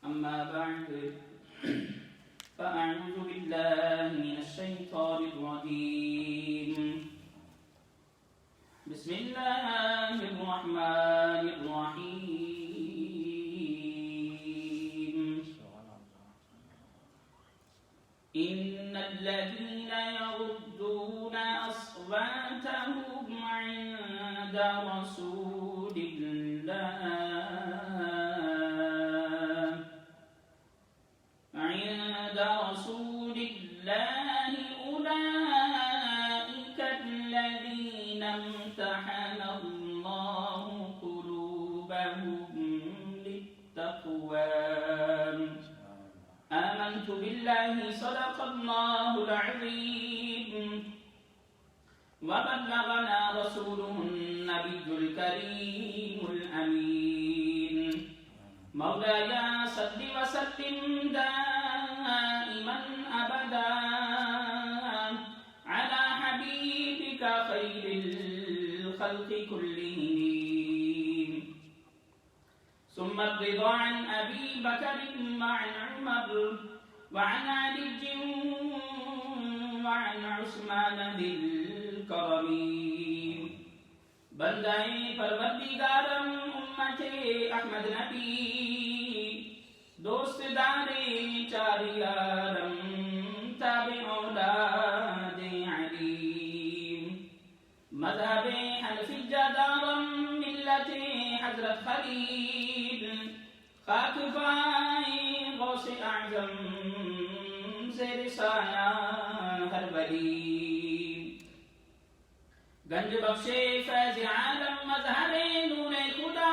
أما بعد فأعوذ بالله من الشيطان الرجيم بسم الله الرحمن الرحيم إن الذين يغضون أصواتهم عند رسول الله أولئك الذين امتحن الله قلوبهم للتقوى آمنت بالله صدق الله العظيم وبلغنا رسوله النبي الكريم الأمين مولاي صل وسلم دائما أبدا على حبيبك خير الخلق كلهم ثم الرضا عن أبي بكر وعن عمر وعن علي وعن عثمان ذي الكرم بندائے پروردگارم امت احمد نبی دوست دارے چار یارم تابع اولاد علی مذہب حنفی جدارم ملت حضرت خلیل خاک پائے غوث اعظم زیر سایہ ہر ولی گنج بخشے فیض عالم مظہر نور خدا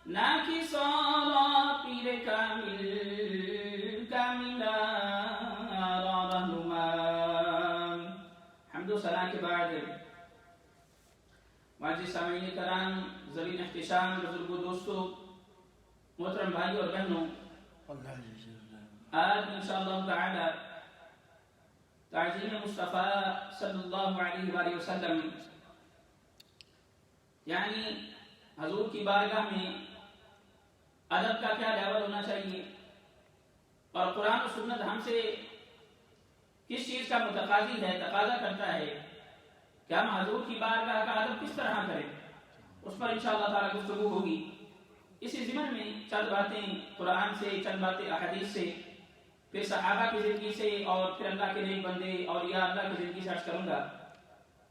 ناکی سارا پیر کامل کاملہ را رہنما حمد و ثنا کے بعد معزز سامعین کرام زمین احتشام بزرگوں دوستوں محترم بھائی اور بہنوں آج انشاءاللہ تعالی تعظیم مصطفیٰ صلی اللہ علیہ وآلہ وسلم یعنی حضور کی بارگاہ میں ادب کا کیا لیول ہونا چاہیے اور قرآن و سنت ہم سے کس چیز کا متقاضی ہے تقاضا کرتا ہے کہ ہم حضور کی بارگاہ کا ادب کس طرح کریں اس پر انشاءاللہ تعالی گفتگو ہوگی اسی ضمن میں چند باتیں قرآن سے چند باتیں احادیث سے پھر صحابہ کی زندگی سے اور پھر اللہ کے نیک بندے اولیاء اللہ کی زندگی سے عرض کروں گا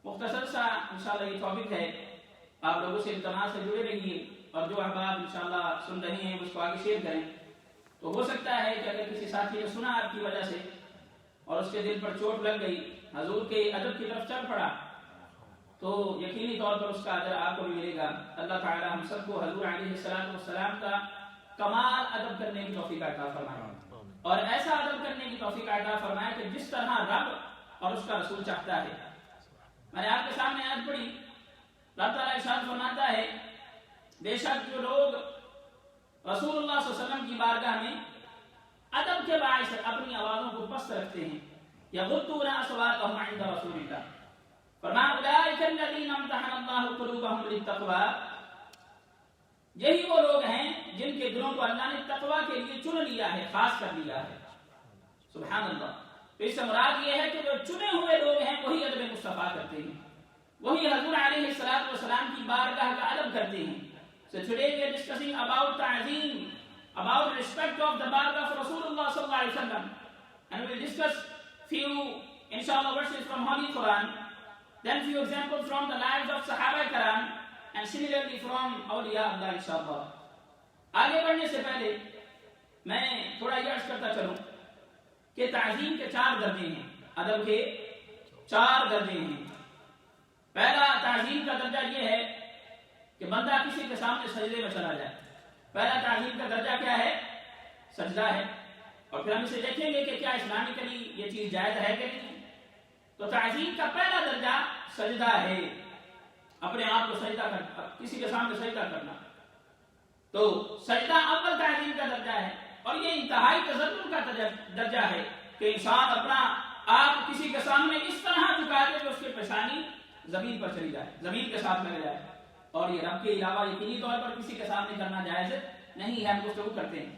مختصر سا انشاءاللہ یہ ٹاپک ہے آپ لوگوں سے التماس سے جڑے رہیے اور جو احباب انشاءاللہ سن رہے ہیں اس کو آگے شیئر کریں تو ہو سکتا ہے کہ اگر کسی ساتھی نے سنا آپ کی وجہ سے اور اس کے دل پر چوٹ لگ گئی حضور کے ادب کی طرف چل پڑا تو یقینی طور پر اس کا اجر آپ کو بھی ملے گا اللہ تعالی ہم سب کو حضور علیہ السلام کا کمال ادب کرنے کی توفیق عطا فرمائے اور ایسا ادب کرنے کی توفیق عطا فرمائے کہ جس طرح رب اور اس کا رسول چاہتا ہے میں نے آپ کے سامنے آیت پڑھی اللہ تعالیٰ ارشاد فرماتا ہے بے شک جو لوگ رسول اللہ صلی اللہ علیہ وسلم کی بارگاہ میں ادب کے باعث اپنی آوازوں کو پست رکھتے ہیں یغضون اصواتهم عند رسول اللہ فرمایا اولئک الذین امتحن اللہ قلوبهم للتقوی یہی وہ لوگ ہیں جن کے دلوں کو اللہ نے تقوی کے لیے چن لیا ہے خاص کر لیا ہے سبحان اللہ تو اس سے مراد یہ ہے کہ جو چنے ہوئے لوگ ہیں وہی ادب مصطفیٰ کرتے ہیں وہی حضور علیہ السلام کی بارگاہ کا ادب کرتے ہیں so today we are discussing about ta'zim about respect of the bargah of Rasulullah sallallahu alaihi wasallam and we will discuss few inshallah verses from Holy Quran then few examples from the lives of Sahaba Karam and similarly from awliya Allah inshallah آگے بڑھنے سے پہلے میں تھوڑا یہ عرض کرتا چلوں کہ تعظیم کے 4 درجے ہیں ادب کے 4 درجے ہیں پہلا تعظیم کا درجہ یہ ہے کہ بندہ کسی کے سامنے سجدے میں چلا جائے پہلا تعظیم کا درجہ کیا ہے سجدہ ہے اور پھر ہم اسے دیکھیں گے کہ کیا اسلامکلی یہ چیز جائز ہے کہ نہیں تو تعظیم کا پہلا درجہ سجدہ ہے اپنے آپ کو سجدہ کرنا کسی کے سامنے سجدہ کرنا تو سجدہ اول تعظیم کا درجہ ہے اور یہ انتہائی تذلل کا درجہ ہے کہ انسان اپنا آپ کسی کے سامنے اس طرح جھکا دے کہ اس کی پیشانی زمین پر چلی جائے زمین کے ساتھ لگ جائے اور یہ رب کے علاوہ یقینی طور پر کسی کے سامنے کرنا جائز نہیں ہے ہم گفتگو کرتے ہیں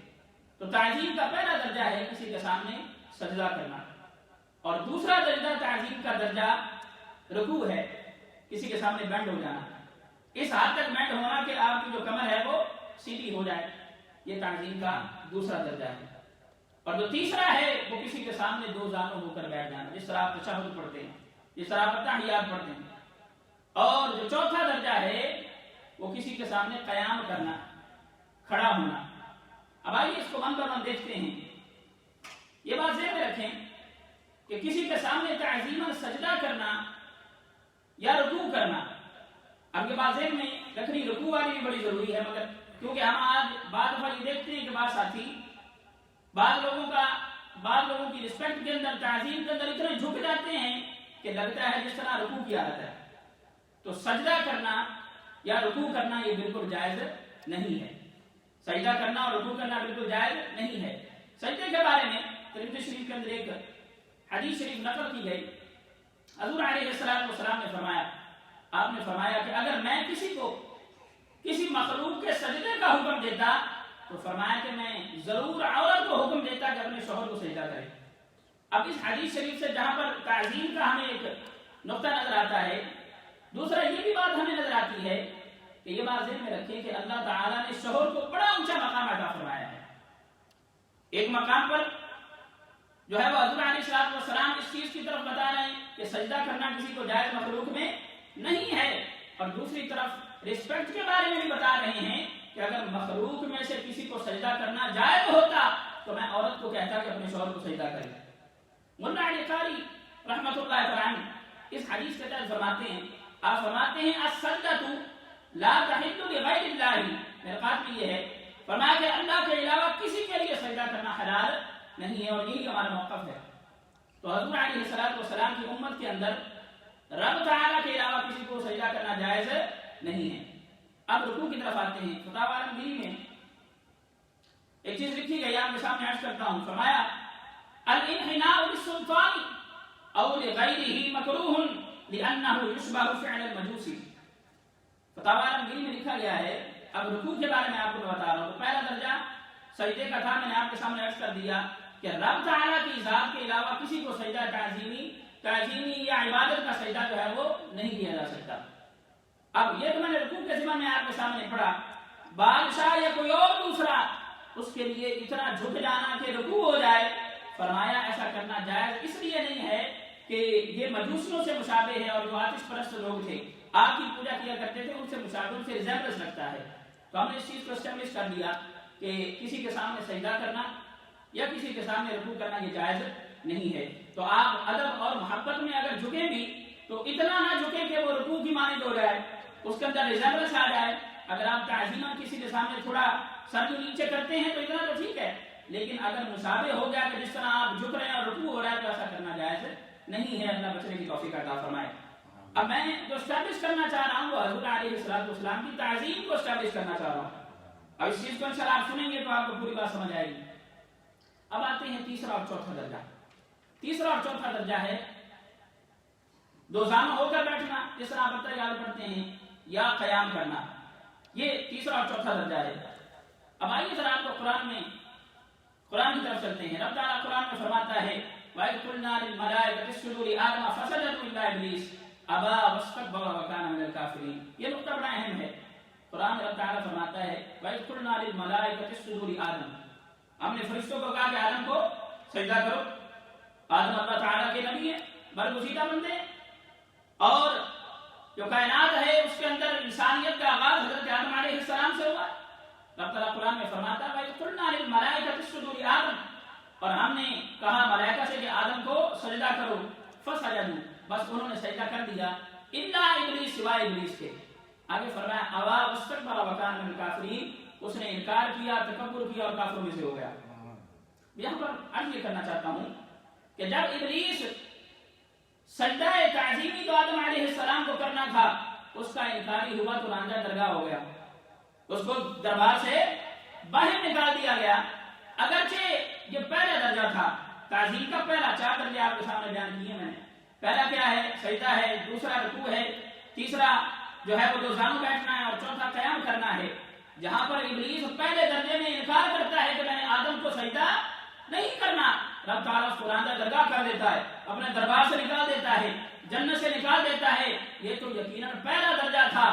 تو تعظیم کا پہلا درجہ ہے کسی کے سامنے سجدہ کرنا، اور دوسرا درجہ تعظیم کا درجہ رکوع ہے، کسی کے سامنے بینڈ ہو جانا، اس حد تک بینڈ ہونا کہ آپ کی جو کمر ہے وہ سیدھی ہو جائے، یہ تعظیم کا دوسرا درجہ ہے۔ اور جو تیسرا ہے وہ کسی کے سامنے دو زانو ہو کر بیٹھ جانا، جس طرح آپ تشہد پڑھتے ہیں، جس طرح آپ تحیات پڑھتے ہیں۔ اور جو چوتھا درجہ ہے وہ کسی کے سامنے قیام کرنا، کھڑا ہونا۔ اب آئیے اس کو من پر من دیکھتے ہیں۔ یہ بات ذہن میں رکھیں کہ کسی کے سامنے تعظیماً سجدہ کرنا یا رکوع کرنا، اب یہ بات ذہن میں رکھنی رکوع والی بھی بڑی ضروری ہے، مگر کیونکہ ہم آج بعض دفعہ یہ دیکھتے ہیں کہ بعض ساتھی بعض لوگوں کی رسپیکٹ کے اندر، تعظیم کے اندر اتنے جھک جاتے ہیں کہ لگتا ہے جس طرح رکوع کیا جاتا ہے۔ تو سجدہ کرنا یا رکوع کرنا یہ بالکل جائز نہیں ہے، سجدہ کرنا اور رکوع کرنا بالکل جائز نہیں ہے۔ سجدے کے بارے میں ترمذی شریف کے اندر ایک حدیث شریف نقل کی گئی، حضور علیہ السلام نے فرمایا، آپ نے فرمایا کہ اگر میں کسی کو کسی مخلوق کے سجدے کا حکم دیتا تو فرمایا کہ میں ضرور عورت کو حکم دیتا کہ اپنے شوہر کو سجدہ کرے۔ اب اس حدیث شریف سے جہاں پر تعظیم کا ہمیں ایک نقطہ نظر آتا ہے، دوسرا یہ بھی بات ہمیں نظر آتی ہے کہ یہ بات ذہن میں رکھیں کہ اللہ تعالیٰ نے شوہر کو بڑا اونچا مقام عطا فرمایا ہے۔ ایک مقام پر جو ہے وہ حضور علیہ السلام اس چیز کی طرف بتا رہے ہیں کہ سجدہ کرنا کسی کو جائز مخلوق میں نہیں ہے، اور دوسری طرف رسپیکٹ کے بارے میں بھی بتا رہے ہیں کہ اگر مخلوق میں سے کسی کو سجدہ کرنا جائز ہوتا تو میں عورت کو کہتا کہ اپنے شوہر کو سجدہ کرے۔ مولانا علی قاری رحمۃ اللہ علیہ اس حدیث کے تحت فرماتے ہیں، آپ فرماتے ہیں السجدۃ لا تحل لغیر اللہ، میرقات میں یہ ہے، فرمایا کہ اللہ کے علاوہ کسی کے لیے سجدہ کرنا حلال نہیں ہے، اور یہی ہمارا موقف ہے۔ تو حضور علیہ السلام کی امت کے اندر رب تعالیٰ کے علاوہ کسی کو سجدہ کرنا جائز نہیں ہے۔ اب رکوع کی طرف آتے ہیں۔ فتاوی عالمگیری میں ایک چیز لکھی گئی، آپ کے سامنے عرض کرتا ہوں۔ فرمایا الانحناء للسلطان او لغیرہ مکروہ لانہ یشبہ فعل المجوسی۔ فتاوی عالمگیری میں لکھا گیا ہے، اب رکوع کے بارے میں آپ کو بتا رہا ہوں۔ تو پہلا درجہ سجدے کا تھا، میں نے آپ کے سامنے عرض کر دیا کہ رب تعالیٰ کی ذات کے علاوہ کسی کو سجدہ تعظیمی یا عبادت کا سجدہ جو ہے وہ نہیں کیا جا سکتا۔ اب یہ تو میں نے رکوع کے ذمہ میں آپ کے سامنے پڑھا، بادشاہ یا کوئی اور دوسرا اس کے لیے اتنا جھک جانا کہ رکوع ہو جائے، فرمایا ایسا کرنا جائز اس لیے نہیں ہے کہ یہ مجوسیوں سے مشابہ ہے، اور جو آتش پرست لوگ تھے آگ کی پوجا کیا کرتے تھے، ان سے مشابہ، ان سے ریزمبلنس لگتا ہے۔ تو ہم نے اس چیز کو اسٹیبلش کر دیا کہ کسی کے سامنے سجدہ کرنا یا کسی کے سامنے رکوع کرنا یہ جائز نہیں ہے۔ تو آپ ادب اور محبت میں اگر جھکیں بھی تو اتنا نہ جھکیں کہ وہ رکوع کی مانند ہو جائے، اس کے اندر ریزمبلنس آ جائے۔ اگر آپ تعظیماً کسی کے سامنے تھوڑا سر کو نیچے کرتے ہیں تو اتنا تو ٹھیک ہے، لیکن اگر مشابہ ہو گیا کہ جس طرح آپ جھک رہے ہیں اور رکوع ہو رہا ہے تو ایسا کرنا جائز نہیں ہے۔ اللہ بچنے کی توفیق عطا فرمائے۔ اب میں جو اسٹیبلش کرنا چاہ رہا ہوں وہ حضور علیہ السلام کی تعظیم کو اسٹیبلش کرنا چاہ رہا ہوں۔ اب اس چیز کو انشاءاللہ آپ سنیں گے تو آپ کو پوری بات سمجھ آئے گی۔ اب آتے ہیں تیسرا اور چوتھا درجہ۔ تیسرا اور چوتھا درجہ ہے دو زانو ہو کر بیٹھنا، جس طرح آپ یاد پڑھتے ہیں، یا قیام کرنا، یہ تیسرا اور چوتھا درجہ ہے۔ اب آئیے ذرا آپ کو قرآن کی طرف چلتے ہیں۔ رب تعالیٰ قرآن میں فرماتا ہے وَإِذْ قُلْنَا لِلْمَلَائِكَةِ اسْجُدُوا لِآدَمَ فَسَجَدُوا إِلَّا إِبْلِيسَ أَبَى وَاسْتَكْبَرَ وَكَانَ مِنَ الْكَافِرِينَ۔ یہ نقطہ بڑا اہم ہے۔ قرآن میں رب تعالیٰ فرماتا ہے وَإِذْ قُلْنَا لِلْمَلَائِكَةِ اسْجُدُوا لِآدَمَ، ہم نے فرشتوں کو کہا کہ آدم کو سجدہ کرو۔ آدم اللہ تعالیٰ کے نبی ہیں، برگزیدہ بندے ہیں، اور جو کائنات ہے اس کے اندر انسانیت کا آغاز حضرت آدم علیہ السلام سے ہوا۔ رب تعالیٰ قرآن میں فرماتا ہے وَإِذْ قُلْنَا لِلْمَلَائِكَةِ اسْجُدُوا لِآدَمَ، اور ہم نے کہا ملائکہ سے کہ آدم کو سجدہ کرو، فسجدوا، بس انہوں نے سجدہ کر دیا، الا ابلیس، سوائے ابلیس کے۔ آگے فرمایا ابا واستکبر وکان من الکافرین، اس نے انکار کیا، تکبر کیا اور کافروں میں سے ہو گیا۔ یہاں پر عرض یہ کرنا چاہتا ہوں کہ جب ابلیس سجدہ تعظیمی تو آدم علیہ السلام کو کرنا تھا، اس کا انکاری ہوا تو رانجہ درگاہ ہو گیا، اس کو دربار سے باہر نکال دیا گیا۔ اگرچہ یہ پہلا درجہ تھا تعظیم کا، پہلا 4 درجے آپ کے سامنے بیان کیے میں نے۔ پہلا کیا ہے؟ سجدہ ہے، دوسرا رکوع ہے، تیسرا جو ہے وہ دو زانو بیٹھنا ہے، اور چوتھا قیام کرنا ہے۔ جہاں پر ابلیس پہلے درجے میں انکار کرتا ہے کہ میں نے آدم کو نہیں کرنا. رب تعالیٰ اس کو راندہ درگاہ کر دیتا ہے, اپنے دربار سے نکال دیتا ہے, جنت سے نکال دیتا ہے. یہ تو یقیناً پہلا درجہ تھا.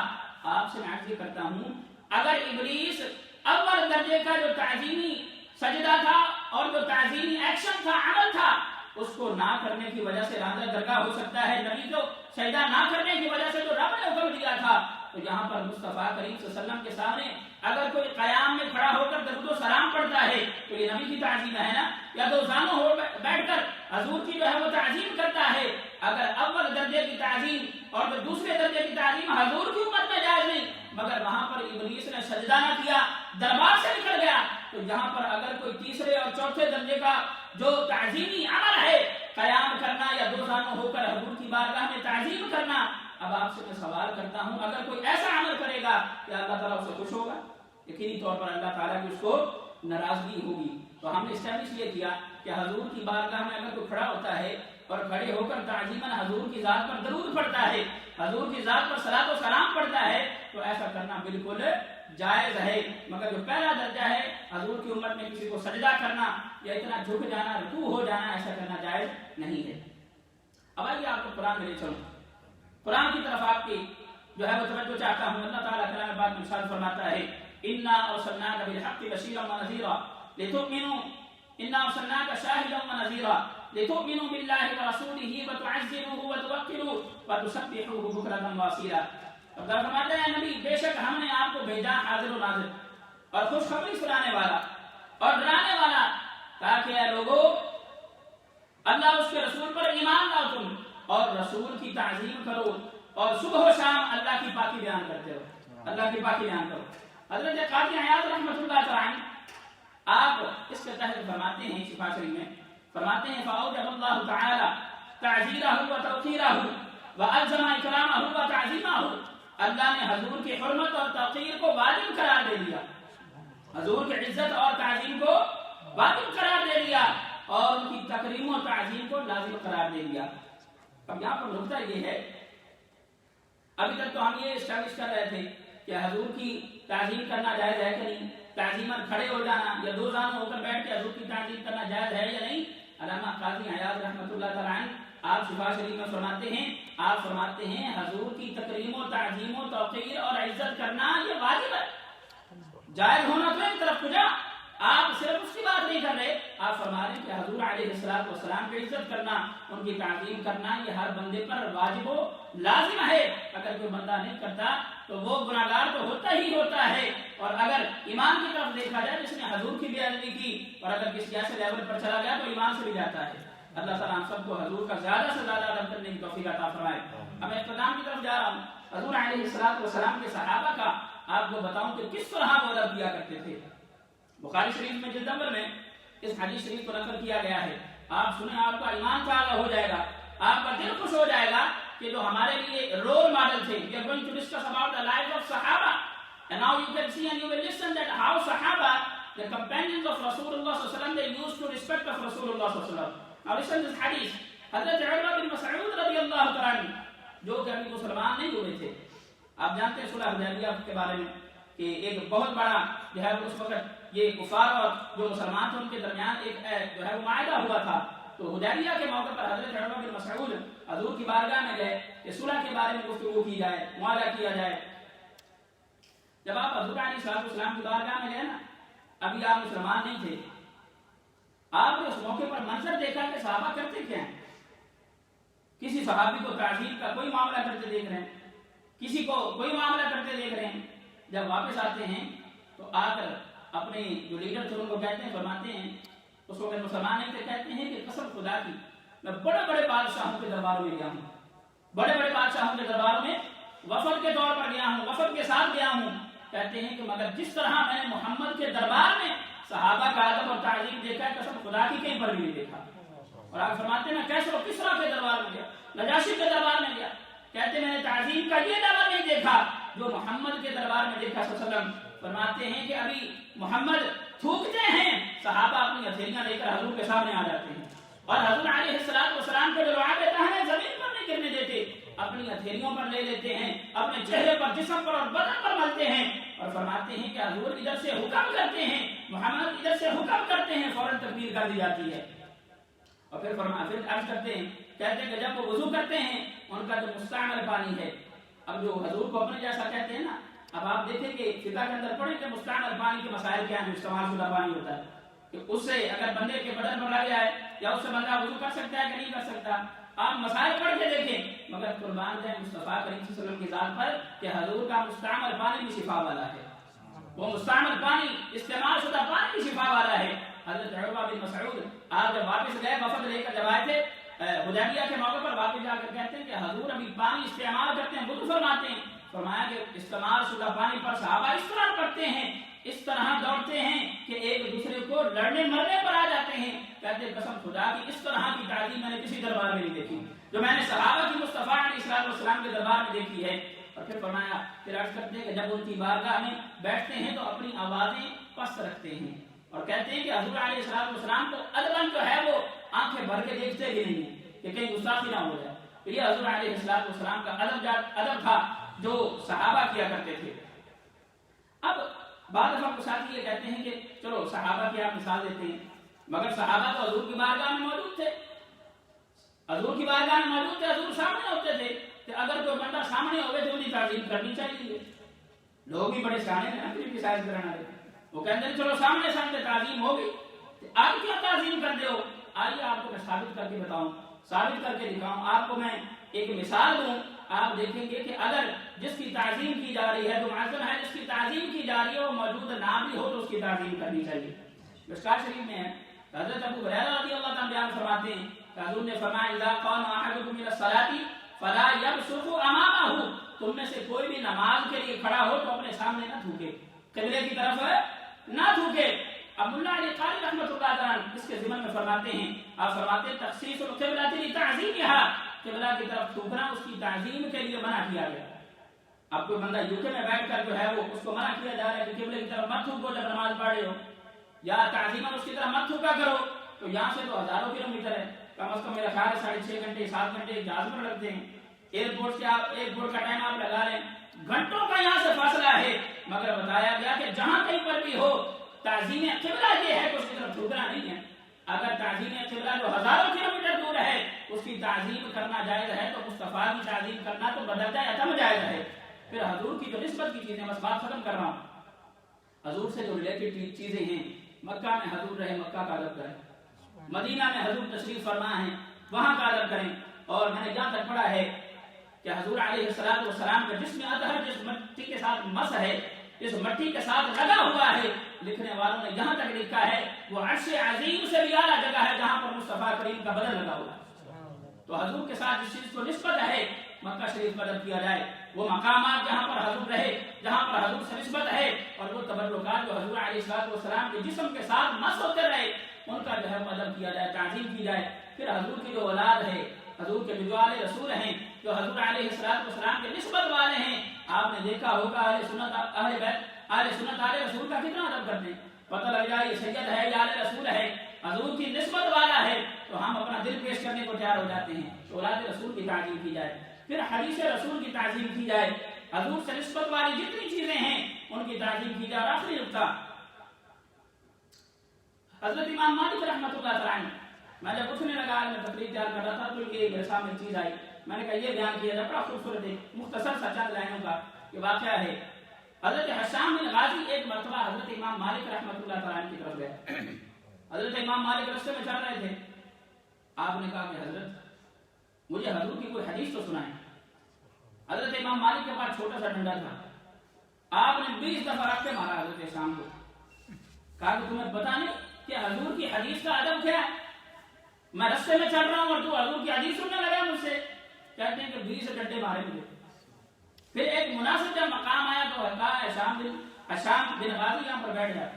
آپ سے میں عرض کرتا ہوں, اگر ابلیس اول درجے کا جو تعظیمی سجدہ تھا اور جو تعظیمی ایکشن تھا, عمل تھا, اس کو نہ کرنے کی وجہ سے راندہ درگاہ ہو سکتا ہے, نبی کو سجدہ نہ کرنے کی وجہ سے جو رب نے حکم دیا تھا, تو یہاں پر مصطفیٰ کریم صلی اللہ علیہ وسلم کے سامنے اگر کوئی قیام میں کھڑا ہو کر درود و سلام پڑھتا ہے تو یہ نبی کی تعظیم ہے نا, یا دو زانوں ہو بیٹھ کر حضور کی جو ہے وہ تعظیم کرتا ہے. اگر اول درجے کی تعظیم اور جو دوسرے درجے کی تعظیم حضور کی امت میں جائز نہیں, مگر وہاں پر ابلیس نے سجدہ نہ کیا, دربار سے نکل گیا, تو یہاں پر اگر کوئی تیسرے اور چوتھے درجے کا جو تعظیمی عمل ہے, قیام کرنا یا دو زانوں ہو کر حضور کی بارگاہ میں تعظیم کرنا, اب آپ سے میں سوال کرتا ہوں, اگر کوئی ایسا عمل کرے گا کہ اللہ تعالیٰ اس سے خوش ہوگا؟ یقینی طور پر اللہ تعالیٰ کی اس کو ناراضگی ہوگی. تو ہم نے اسٹیبلش یہ کیا کہ حضور کی بارگاہ میں اگر کوئی کھڑا ہوتا ہے اور کھڑے ہو کر تعظیماً حضور کی ذات پر درود پڑھتا ہے, حضور کی ذات پر صلاۃ و سلام پڑھتا ہے, تو ایسا کرنا بالکل جائز ہے. مگر جو پہلا درجہ ہے حضور کی امت میں کسی کو سجدہ کرنا یا اتنا جھک جانا, رکوع ہو جانا, ایسا کرنا جائز نہیں ہے. اب آئیے آپ کو قرآن میں لے چلوں, قرآن کی طرف آپ کی جو ہے وہ توجہ چاہتا ہوں. اللہ تعالیٰ کلام پاک میں ارشاد فرماتا ہے, انا ارسلناک بالحق بشیرا ونذیرا لتؤمنوا انا ارسلناک شاہدا ونذیرا لتؤمنوا باللہ ورسولہ وتعزروہ وتوقروہ وتسبحوہ بکرۃ واصیلا. اللہ فرماتا ہے نبی, بے شک ہم نے آپ کو بھیجا حاضر و ناظر اور خوشخبری سنانے والا اور ڈرانے والا, تاکہ اے لوگوں اللہ اس کے رسول پر ایمان لاؤ تم اور رسول کی تعظیم کرو اور صبح و شام اللہ کی پاکی بیان کرتے ہو, اللہ کی پاکی بیان کرو. حضرت قاضی عیاض رحمۃ اللہ تعالی آپ اس کے تحت فرماتے ہیں شفا شریف میں, فرماتے ہیں فاوجب اللہ تعالی تعزیرہ و توقیرہ والزم اکرامہ و تعظیمہ. اللہ نے حضور کی حرمت اور توقیر کو واجب قرار دے دیا, حضور کی عزت اور تعظیم کو واجب قرار دے دیا اور ان کی تکریم و تعظیم کو لازم قرار دے دیا. اب یہاں پر نقطہ یہ ہے, ابھی تک تو ہم یہ اسٹیبلش کر رہے تھے کہ حضور کی تعظیم کرنا جائز ہے کہ نہیں, تعظیماً کھڑے ہو جانا یا دو زانوں ہو کر بیٹھ کے حضور کی تعظیم کرنا جائز ہے یا نہیں. علامہ قاضی عیاض رحمۃ اللہ تعالی آپ شفا شریف میں فرماتے ہیں, آپ فرماتے ہیں حضور کی تکریم و تعظیم و توقیر اور عزت کرنا یہ واجب ہے. جائز ہونا تو ایک طرف کجا, آپ صرف اس کی بات نہیں کر رہے, آپ فرما رہے ہیں کہ حضور علیہ الصلوۃ والسلام کی عزت کرنا, ان کی تعظیم کرنا یہ ہر بندے پر واجب و لازم ہے. اگر کوئی بندہ نہیں کرتا تو وہ گناہگار تو ہوتا ہی ہوتا ہے. اور اگر ایمان کی طرف دیکھا جائے, جس نے حضور کی بے ادبی کی اور اگر کسی ایسے لیول پر چلا گیا تو ایمان سے بھی جاتا ہے. اللہ تعالیٰ ہم سب کو حضور کا زیادہ سے زیادہ ادب کرنے کی توفیق عطا فرمائے. اب میں اختتام کی طرف جا رہا ہوں. حضور علیہ الصلوۃ والسلام کے صحابہ کا آپ کو بتاؤں کہ کس طرح وہ ادب کیا کرتے تھے. بخاری شریف میں جلد نمبر میں اس حدیث شریف کو نقل کیا گیا ہے. آپ سنیں, آپ کا ایمان تازہ ہو جائے گا, آپ کا دل خوش ہو جائے گا کہ جو ہمارے لیے رول ماڈل تھے. We are going to discuss about the lives of Sahaba, and now you can see and you will listen that how Sahaba, the companions of Rasulullah sallallahu alaihi wasallam, they used to respect of Rasulullah sallallahu alaihi wasallam. Now listen this hadith. حضرت عروہ بن مسعود رضی اللہ تعالی عنہ جو کہ ابھی مسلمان نہیں ہوئے تھے, آپ جانتے ہیں صلح حدیبیہ کے بارے میں کہ ایک بہت بڑا جو ہے اس وقت یہ کفار اور جو مسلمان تھے ان کے درمیان ایک جو ہے وہ معاہدہ ہوا تھا. تو حدیبیہ کے موقع پر حضرت عروہ بن مسعود حضور کی بارگاہ میں گئے کہ صلح کے بارے میں گفتگو کی جائے, معاہدہ کیا جائے. جب آپ حضور علیہ السلام کی بارگاہ میں گئے نا, ابھی آپ مسلمان نہیں تھے, آپ نے اس موقع پر منظر دیکھا کہ صحابہ کرتے کیا ہیں. کسی صحابی کو تعظیم کا کوئی معاملہ کرتے دیکھ رہے ہیں, کسی کو کوئی معاملہ کرتے دیکھ رہے ہیں. جب واپس آتے ہیں تو آ کر اپنے جو لیڈر تھے ان کو کہتے ہیں, فرماتے ہیں, اس وقت مسلمان نہیں تھے, کہتے ہیں کہ قسم خدا کی میں بڑے بڑے بادشاہوں کے درباروں میں گیا ہوں, بڑے بڑے بادشاہوں کے درباروں میں وفد کے طور پر گیا ہوں, وفد کے ساتھ گیا ہوں. کہتے ہیں کہ مگر جس طرح میں نے محمد کے دربار میں صحابہ کا ادب اور تعظیم دیکھا ہے, قسم خدا کی کہیں پر بھی نہیں دیکھا. اور آپ فرماتے ہیں میں کیسے اور کس طرح کے دربار میں گیا, نجاشی کے دربار میں گیا, کہتے ہیں میں نے تعظیم کا یہ دعویٰ نہیں دیکھا جو محمد کے دربار میں دیکھا صلی اللہ علیہ وسلم. فرماتے ہیں کہ ابھی محمد تھوکتے ہیں, صحابہ اپنی ہتھیلیاں لے کر حضور کے سامنے آ جاتے ہیں اور حضور علیہ السلام کو جو دعا دیتا ہے زمین پر نہیں گرنے دیتے, اپنی ہتھیلیوں پر لے لیتے ہیں, اپنے چہرے پر, جسم پر اور بدن پر ملتے ہیں اور فرماتے ہیں کہ حضور ادھر سے حکم کرتے ہیں, محمد ادھر سے حکم کرتے کرتے ہیں فوراً تکبیر کر دی جاتی ہے. اور پھر عرض کرتے ہیں کہتے ہیں کہ جب وہ وضو کرتے ہیں ان کا جو مستعمل پانی ہے، اب جو حضور کو اپنے جیسا کہتے ہیں نا، اب آپ دیکھیں کہ فقہ کے اندر پڑھیں کہ مستعمل پانی کے مسائل کیا ہیں. جو استعمال شدہ پانی ہوتا ہے کہ اس سے اگر بندے کے بدن پر لگ جائے یا اس سے بندہ وضو کر سکتا ہے کہ نہیں کر سکتا، آپ مسائل پڑھ کے دیکھیں. مگر قربان جائے مصطفیٰ کریم صلی اللہ علیہ وسلم کی ذات پر کہ حضور کا مستعمل پانی بھی شفا والا ہے. وہ مستعمل پانی، استعمال شدہ پانی بھی شفا والا ہے. حضرت عروہ بن مسعود آپ جب واپس گئے وفد لے کر جب آئے تھے حدیبیہ کے موقع پر، واپس جا کر کہتے ہیں کہ حضور ابھی پانی استعمال کرتے ہیں، وضو فرماتے ہیں. فرمایا کہ استعمال شدہ پانی پر صحابہ اس طرح پڑتے ہیں، اس طرح دوڑتے ہیں کہ ایک دوسرے کو لڑنے مرنے پر آ جاتے ہیں. کہتے ہیں قسم خدا کی اس طرح کی تعلیم میں نے کسی دربار میں نہیں دیکھی جو میں نے صحابہ کی مصطفیٰ علیہ السلام کے دربار میں دیکھی ہے. اور پھر فرمایا، پھر عرض کرتے ہیں کہ جب ان کی بارگاہ میں بیٹھتے ہیں تو اپنی آوازیں پست رکھتے ہیں اور کہتے ہیں کہ حضور علیہ السلام کو ادباً جو ہے وہ آنکھیں بھر کے دیکھتے بھی نہیں ہیں کہ کہیں گستاخی نہ ہو جائے. تو یہ حضور علیہ السلام کا ادب تھا جو صحابہ کیا کرتے تھے. اب بعض دفعہ کو ساتھ یہ کہتے ہیں کہ چلو صحابہ کی آپ مثال دیتے ہیں، مگر صحابہ تو حضور کی بارگاہ میں موجود تھے، حضور کی بارگاہ میں موجود تھے، حضور سامنے ہوتے تھے. کہ اگر کوئی بندہ سامنے ہوئے تو انہیں تعظیم کرنی چاہیے. لوگ بھی بڑے سیانے ہیں اپنی کی سائز کرانا ہے، وہ کہتے ہیں چلو سامنے تعظیم ہوگی، آپ کیا تعظیم کرتے ہو؟ آئیے آپ کو میں ثابت کر کے بتاؤں، ثابت کر کے دکھاؤں. آپ کو میں ایک مثال دوں، آپ دیکھیں گے کہ اگر جس کی تعظیم کی جا رہی ہے، جو معظم ہے جس کی تعظیم کی جا رہی ہے، وہ موجود نہ بھی ہو تو اس کی تعظیم کرنی چاہیے. مشکوٰۃ شریف میں ہے حضرت ابو ہریرہ رضی اللہ تعالیٰ بیان فرماتے ہیں کہ حضور نے فرمایا اذا قام احدکم الى الصلاۃ فلا يبصق امامه، تم میں سے کوئی بھی نماز کے لیے کھڑا ہو تو اپنے سامنے نہ تھوکے، قبلے کی طرف نہ تھوکے. عبداللہ علی قاری رحمۃ اللہ تعالیٰ اس کے ضمن میں فرماتے ہیں، آپ فرماتے ہیں تخصیص القبلۃ لتعظیمها، قبلہ کی طرف تھوکنا اس کی تعظیم کے لیے منع کیا گیا. اب کوئی بندہ یوکے میں بیٹھ کر جو ہے وہ اس کو منع کیا جا رہا ہے کہ قبلے کی طرف مت تھوکو جب نماز پڑھ رہے ہو، یا تعظیماً اس کی طرف مت تھوکا کرو. تو یہاں سے تو ہزاروں کلومیٹر ہے، کم از کم میرا خیال ہے 6.5 گھنٹے 7 گھنٹے جہاز میں لگتے ہیں. ایئرپورٹ کا ٹائم آپ لگا لیں، گھنٹوں کا یہاں سے فاصلہ ہے، مگر بتایا گیا کہ جہاں کہیں پر بھی ہو تعظیم قبلہ یہ ہے کہ اس کی طرف تھوکنا نہیں ہے. اگر تعظیم قبلہ جو ہزاروں کلومیٹر دور ہے اس کی تعظیم کرنا جائز ہے تو مصطفیٰ کی تعظیم کرنا تو بدلتا ہے اتم جائز ہے. پھر حضور کی جو نسبت کی چیزیں، بس بات ختم کر رہا ہوں، حضور سے جو ریلیٹڈ چیزیں ہیں، مکہ میں حضور رہے، مکہ کا ادب کریں، مدینہ میں حضور تشریف فرما ہے، وہاں کا ادب کریں. اور میں نے جہاں تک پڑھا ہے کہ حضور علیہ السلام کا جسم اطہر جس مٹی کے ساتھ مس ہے، اس مٹی کے ساتھ لگا ہوا ہے، لکھنے والوں نے یہاں تک لکھا ہے وہ عرش عظیم سے بھی اعلیٰ جگہ ہے جہاں پر مصطفیٰ کریم کا بدن لگا ہوا ہے. تو حضور کے ساتھ جس چیز کو نسبت ہے مکہ شریف پر ادب کیا جائے، وہ مقامات جہاں پر حضور رہے، جہاں پر حضور سے نسبت ہے، اور وہ تبرکات جو حضور علیہ السلام کے جسم کے ساتھ مس ہوتے رہے ان کا جو ہے ادب کیا جائے، تعظیم کی جائے. پھر حضور کی جو اولاد ہے، حضور کے جو آل رسول ہیں، جو حضور علیہ السلام کے نسبت والے ہیں، آپ نے دیکھا ہوگا اہل سنت آل رسول کا کتنا ادب کرتے ہیں. پتہ لگ جائے یہ سید ہے یا آل رسول ہے، حضور کی نسبت والا ہے، تو ہم اپنا دل پیش کرنے کو تیار ہو جاتے ہیں. تو اولاد رسول کی تعظیم کی جائے، پھر حدیث رسول کی تعظیم کی جائے، حضور سے نسبت والی جتنی چیزیں ہیں ان کی تعظیم کی جائے. اور آخری نقطہ، حضرت امام مالک رحمۃ اللہ تعالیٰ، میں جب اٹھنے لگا میں تقریر تیار کر رہا تھا تو یہ میرے سامنے چیز آئی، میں نے کہا یہ بیان کیا جائے. بڑا خوبصورت ایک مختصر سا چند لائنوں کا یہ واقعہ ہے. حضرت حشام بن غازی ایک مرتبہ حضرت امام مالک رحمۃ اللہ تعالیٰ کی طرف گئے. حضرت امام مالک رستے میں چل رہے تھے، آپ نے کہا کہ حضرت مجھے حضور کی کوئی حدیث تو سنائیں. حضرت امام مالک کے پاس چھوٹا سا ڈنڈا تھا، آپ نے 20 دفعہ رکھ کے مارا حضرت شام کو. کہا کہ تمہیں پتا نہیں کہ حضور کی حدیث کا ادب کیا ہے؟ میں رستے میں چل رہا ہوں اور تو حضور کی حدیث سننے لگا مجھ سے. کہتے ہیں کہ 20 ڈنڈے مارے مجھے. پھر ایک مناسب جب مقام آیا تو کہا حشام بن غازی یہاں پر بیٹھ جائے.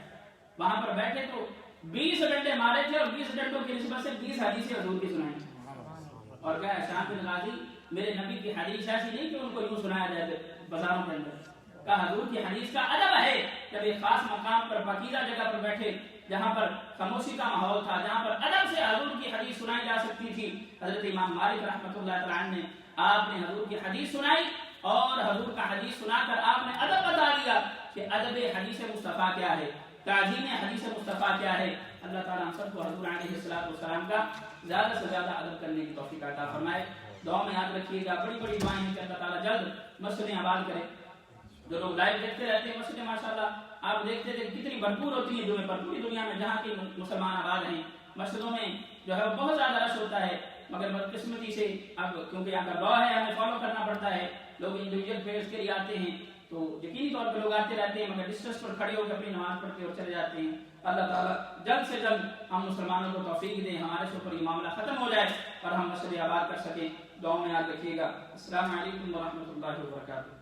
وہاں پر بیٹھے تو 20 ڈنڈے مارے تھے اور 20 ڈنڈوں کی نسبت سے 20 حدیثیں حضور کی سنائیں. اور کہا حشام بن غازی میرے نبی کی حدیث ایسی نہیں کہ ان کو یوں سنایا جائے بازاروں کے اندر. کہا حضور کی حدیث کا ادب ہے جب ایک خاص مقام پر پاکیزہ جگہ پر بیٹھے جہاں پر خاموشی کا ماحول تھا، جہاں پر ادب سے حضور کی حدیث سنائی جا سکتی تھی. حضرت امام مالک رحمۃ اللہ تعالیٰ نے آپ نے حضور کی حدیث سنائی اور حضور کا حدیث سنا کر آپ نے ادب بتا دیا کہ ادب حدیث مصطفیٰ کیا ہے. تعظیم حدیث مصطفیٰ کیا ہے. اللہ تعالیٰ ہم سب کو حضور علیہ السلام کا زیادہ سے زیادہ ادب کرنے کی توفیق عطا فرمائے. دعا میں یاد رکھیے گا بڑی بڑی دعائیں ہیں کہ اللہ تعالیٰ جلد مسجدیں آباد کرے. جو لوگ لائیو دیکھتے رہتے ہیں مسجدیں ماشاءاللہ آپ دیکھتے تھے کتنی بھرپور ہوتی ہیں جو پوری دنیا میں جہاں کے مسلمان آباد ہیں مسجدوں میں جو ہے بہت زیادہ رش ہوتا ہے. مگر بدقسمتی سے اب کیونکہ یہاں کا لا ہے ہمیں فالو کرنا پڑتا ہے. لوگ انڈیویجول پریئرز کے لیے آتے ہیں تو یقینی طور پر لوگ آتے رہتے ہیں مگر ڈسٹنس پر کھڑے ہو کے اپنی نماز پڑھ کے اور چلے جاتے ہیں. اللہ تعالیٰ جلد سے جلد ہم مسلمانوں کو توفیق دیں ہمارے سے اوپر یہ معاملہ ختم ہو جائے اور ہم مسجد آباد کر سکیں. دعاؤں میں یاد رکھیے گا. السلام علیکم ورحمۃ اللہ وبرکاتہ.